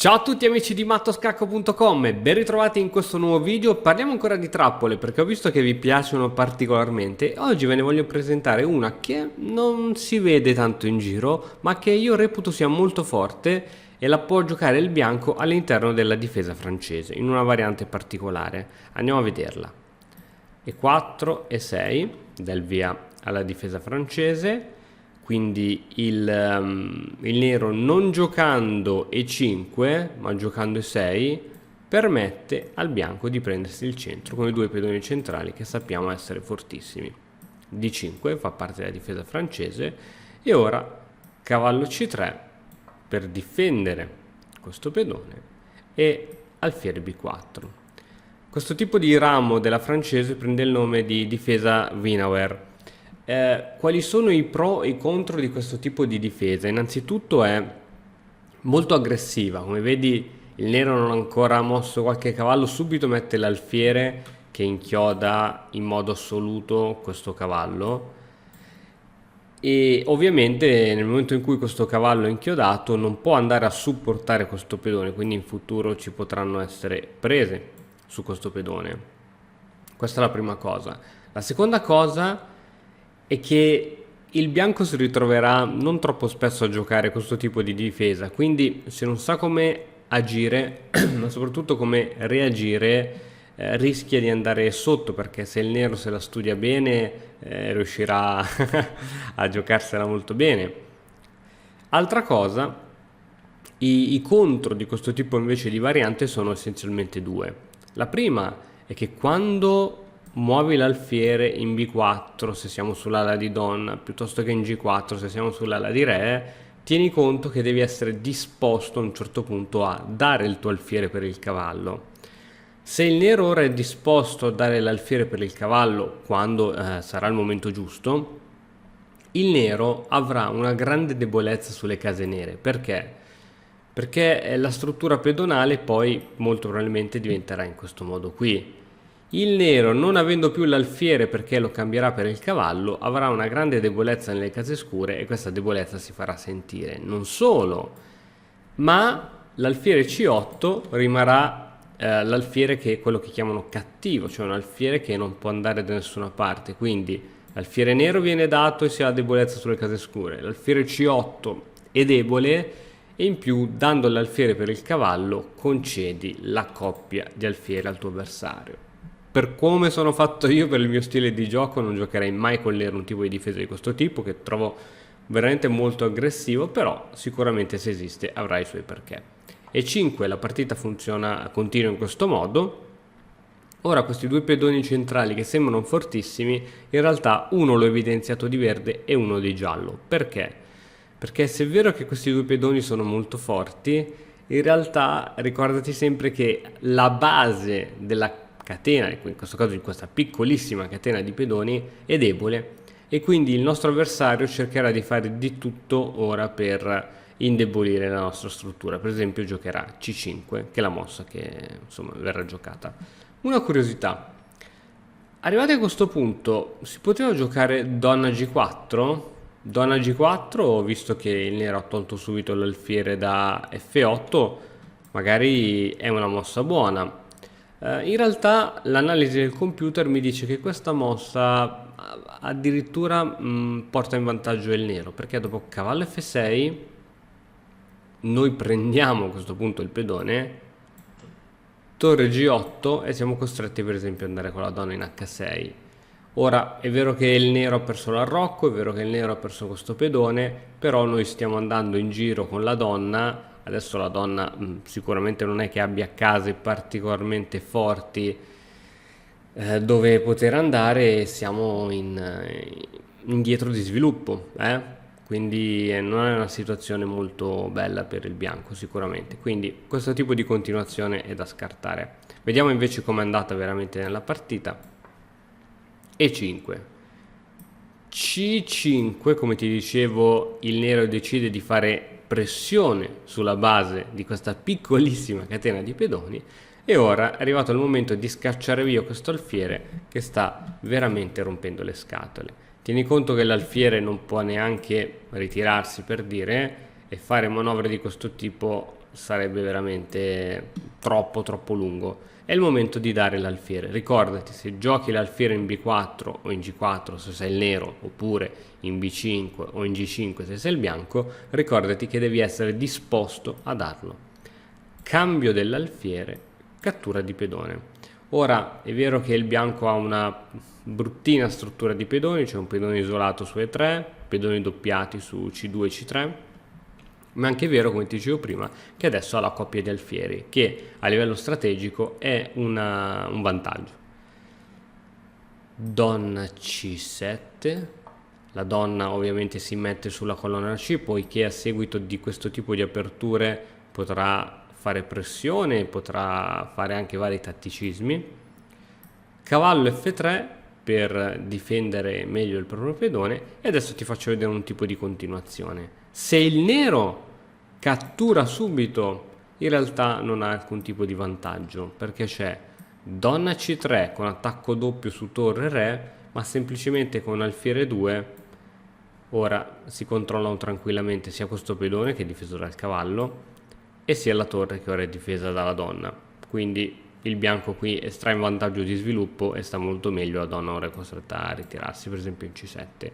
Ciao a tutti amici di mattoscacco.com e ben ritrovati in questo nuovo video. Parliamo ancora di trappole perché ho visto che vi piacciono particolarmente. Oggi ve ne voglio presentare una che non si vede tanto in giro, ma che io reputo sia molto forte e la può giocare il bianco all'interno della difesa francese, in una variante particolare. Andiamo a vederla. E4 e 6 del via alla difesa francese. Quindi il nero non giocando E5 ma giocando E6 permette al bianco di prendersi il centro con i due pedoni centrali che sappiamo essere fortissimi. D5 fa parte della difesa francese e ora cavallo C3 per difendere questo pedone e alfiere B4. Questo tipo di ramo della francese prende il nome di difesa Winawer. Quali sono i pro e i contro di questo tipo di difesa? Innanzitutto è molto aggressiva, come vedi il nero non ha ancora mosso qualche cavallo, subito mette l'alfiere che inchioda in modo assoluto questo cavallo e ovviamente nel momento in cui questo cavallo è inchiodato non può andare a supportare questo pedone, quindi in futuro ci potranno essere prese su questo pedone. Questa è la prima cosa. La seconda cosa è che il bianco si ritroverà non troppo spesso a giocare questo tipo di difesa, quindi se non sa come agire, ma soprattutto come reagire, rischia di andare sotto, perché se il nero se la studia bene, riuscirà a giocarsela molto bene. Altra cosa, i contro di questo tipo invece di variante sono essenzialmente due. La prima è che quando muovi l'alfiere in B4 se siamo sull'ala di donna piuttosto che in G4 se siamo sull'ala di re, tieni conto che devi essere disposto a un certo punto a dare il tuo alfiere per il cavallo. Se il nero ora è disposto a dare l'alfiere per il cavallo quando sarà il momento giusto, il nero avrà una grande debolezza sulle case nere. Perché? Perché la struttura pedonale poi molto probabilmente diventerà in questo modo qui. Il nero, non avendo più l'alfiere perché lo cambierà per il cavallo, avrà una grande debolezza nelle case scure e questa debolezza si farà sentire. Non solo, ma l'alfiere C8 rimarrà l'alfiere che è quello che chiamano cattivo, cioè un alfiere che non può andare da nessuna parte. Quindi l'alfiere nero viene dato e si ha debolezza sulle case scure. L'alfiere C8 è debole e in più, dando l'alfiere per il cavallo, concedi la coppia di alfiere al tuo avversario. Per come sono fatto io, per il mio stile di gioco, non giocherei mai con nero un tipo di difesa di questo tipo, che trovo veramente molto aggressivo, però sicuramente se esiste avrà i suoi perché. E 5 la partita continua in questo modo. Ora questi due pedoni centrali che sembrano fortissimi, in realtà uno l'ho evidenziato di verde e uno di giallo. Perché? Perché se è vero che questi due pedoni sono molto forti, in realtà ricordati sempre che la base della catena, in questo caso in questa piccolissima catena di pedoni, è debole e quindi il nostro avversario cercherà di fare di tutto ora per indebolire la nostra struttura. Per esempio giocherà C5, che è la mossa che insomma verrà giocata. Una curiosità: arrivati a questo punto si poteva giocare donna G4? Donna G4, visto che il nero ha tolto subito l'alfiere da F8, magari è una mossa buona. In realtà l'analisi del computer mi dice che questa mossa addirittura porta in vantaggio il nero, perché dopo cavallo F6 noi prendiamo a questo punto il pedone, torre G8 e siamo costretti per esempio ad andare con la donna in H6. Ora è vero che il nero ha perso l'arrocco, è vero che il nero ha perso questo pedone, però noi stiamo andando in giro con la donna. Adesso la donna sicuramente non è che abbia case particolarmente forti dove poter andare, siamo indietro di sviluppo, quindi non è una situazione molto bella per il bianco sicuramente, quindi questo tipo di continuazione è da scartare. Vediamo invece com'è andata veramente nella partita. E5 C5, come ti dicevo, il nero decide di fare pressione sulla base di questa piccolissima catena di pedoni e ora è arrivato il momento di scacciare via questo alfiere che sta veramente rompendo le scatole. Tieni conto che l'alfiere non può neanche ritirarsi, per dire, e fare manovre di questo tipo sarebbe veramente troppo lungo. È il momento di dare l'alfiere. Ricordati, se giochi l'alfiere in B4 o in G4 se sei il nero, oppure in B5 o in G5 se sei il bianco, ricordati che devi essere disposto a darlo. Cambio dell'alfiere, cattura di pedone. Ora è vero che il bianco ha una bruttina struttura di pedoni, c'è un pedone isolato su E3, pedoni doppiati su C2 e C3, ma è anche vero, come ti dicevo prima, che adesso ha la coppia di alfieri, che a livello strategico è un vantaggio. Donna C7, la donna ovviamente si mette sulla colonna C, poiché a seguito di questo tipo di aperture potrà fare pressione, potrà fare anche vari tatticismi. Cavallo F3 per difendere meglio il proprio pedone, e adesso ti faccio vedere un tipo di continuazione. Se il nero cattura subito, in realtà non ha alcun tipo di vantaggio, perché c'è donna C3 con attacco doppio su torre re, ma semplicemente con alfiere 2 ora si controllano tranquillamente sia questo pedone che è difeso dal cavallo e sia la torre che ora è difesa dalla donna. Quindi il bianco qui estrae un vantaggio di sviluppo e sta molto meglio, la donna ora è costretta a ritirarsi per esempio in C7.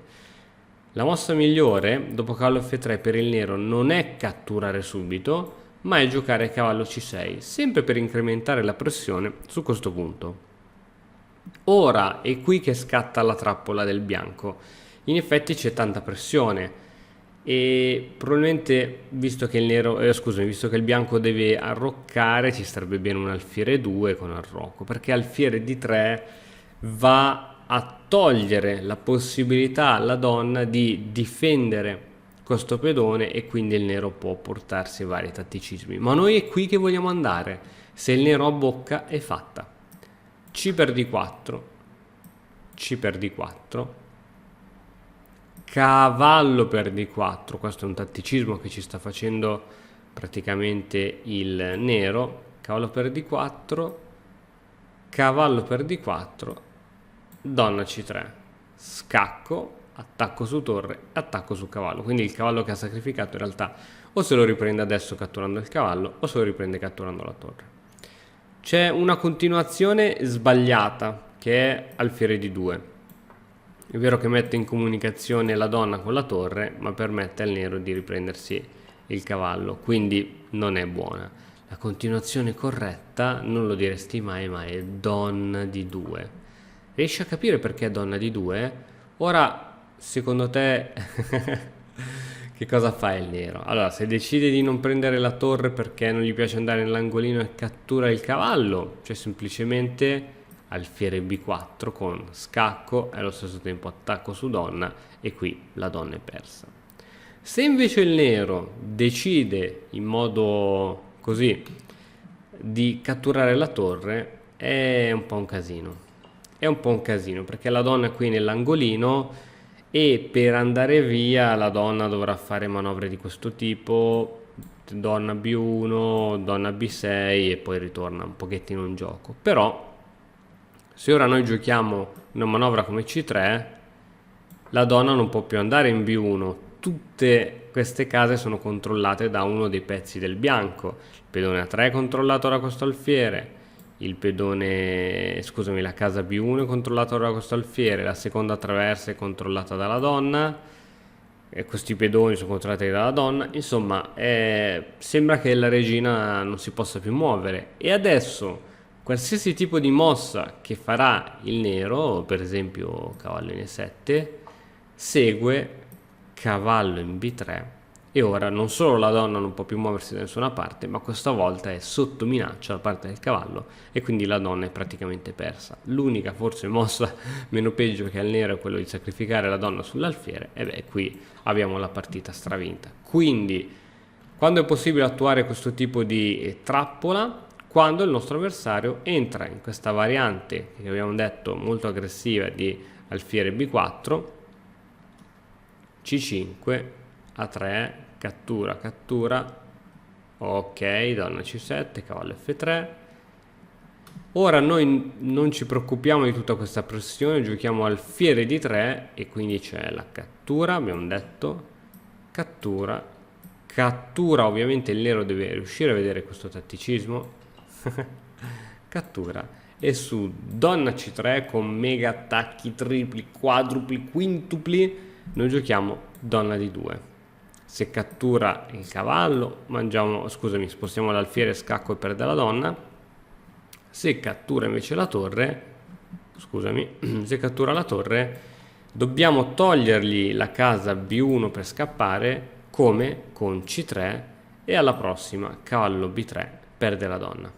La mossa migliore dopo cavallo F3 per il nero non è catturare subito, ma è giocare cavallo C6, sempre per incrementare la pressione su questo punto. Ora è qui che scatta la trappola del bianco. In effetti c'è tanta pressione e probabilmente visto che il nero, visto che il bianco deve arroccare, ci starebbe bene un alfiere 2 con arrocco, perché alfiere D3 va a togliere la possibilità alla donna di difendere questo pedone e quindi il nero può portarsi vari tatticismi. Ma noi è qui che vogliamo andare. Se il nero abbocca è fatta. C per D4, C per D4, cavallo per D4, questo è un tatticismo che ci sta facendo praticamente il nero, cavallo per D4, cavallo per D4, donna C3, scacco, attacco su torre, attacco su cavallo, quindi il cavallo che ha sacrificato in realtà o se lo riprende adesso catturando il cavallo o se lo riprende catturando la torre. C'è una continuazione sbagliata che è alfiere di 2. È vero che mette in comunicazione la donna con la torre, ma permette al nero di riprendersi il cavallo, quindi non è buona. La continuazione corretta, non lo diresti mai, ma è donna di 2. Riesci a capire perché è donna di 2? Ora, secondo te, che cosa fa il nero? Allora, se decide di non prendere la torre perché non gli piace andare nell'angolino e cattura il cavallo, cioè semplicemente alfiere B4 con scacco e allo stesso tempo attacco su donna, e qui la donna è persa. Se invece il nero decide in modo così di catturare la torre, è un po' un casino. È un po' un casino perché la donna è qui nell'angolino e per andare via la donna dovrà fare manovre di questo tipo, donna B1, donna B6 e poi ritorna un pochettino in gioco. Però se ora noi giochiamo una manovra come C3, la donna non può più andare in B1. Tutte queste case sono controllate da uno dei pezzi del bianco. Il pedone A3 è controllato da questo alfiere, il pedone, scusami, la casa B1 è controllata da questo alfiere, la seconda traversa è controllata dalla donna, e questi pedoni sono controllati dalla donna. Insomma, sembra che la regina non si possa più muovere. E adesso qualsiasi tipo di mossa che farà il nero, per esempio cavallo in E7, segue cavallo in B3 e ora non solo la donna non può più muoversi da nessuna parte, ma questa volta è sotto minaccia da parte del cavallo e quindi la donna è praticamente persa. L'unica forse mossa meno peggio che al nero è quello di sacrificare la donna sull'alfiere, e beh, qui abbiamo la partita stravinta. Quindi quando è possibile attuare questo tipo di trappola? Quando il nostro avversario entra in questa variante che abbiamo detto molto aggressiva di alfiere B4, C5, A3, cattura, cattura, ok, donna C7, cavallo F3. Ora noi non ci preoccupiamo di tutta questa pressione, giochiamo alfiere D3 e quindi c'è la cattura, abbiamo detto, cattura, cattura, ovviamente il nero deve riuscire a vedere questo tatticismo, cattura, e su donna C3 con mega attacchi tripli, quadrupli, quintupli, noi giochiamo donna D2. Se cattura il cavallo, spostiamo l'alfiere, scacco e perde la donna. Se cattura invece la torre, se cattura la torre, dobbiamo togliergli la casa B1 per scappare, come con C3, e alla prossima cavallo B3 perde la donna.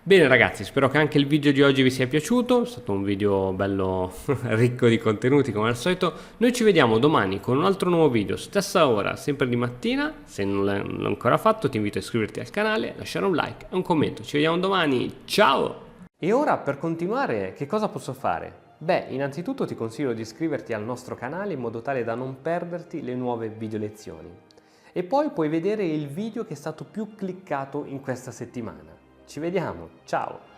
Bene ragazzi, spero che anche il video di oggi vi sia piaciuto, è stato un video bello ricco di contenuti come al solito. Noi ci vediamo domani con un altro nuovo video, stessa ora, sempre di mattina. Se non l'hai ancora fatto ti invito a iscriverti al canale, lasciare un like e un commento. Ci vediamo domani, ciao! E ora per continuare che cosa posso fare? Beh, innanzitutto ti consiglio di iscriverti al nostro canale in modo tale da non perderti le nuove video lezioni. E poi puoi vedere il video che è stato più cliccato in questa settimana. Ci vediamo, ciao!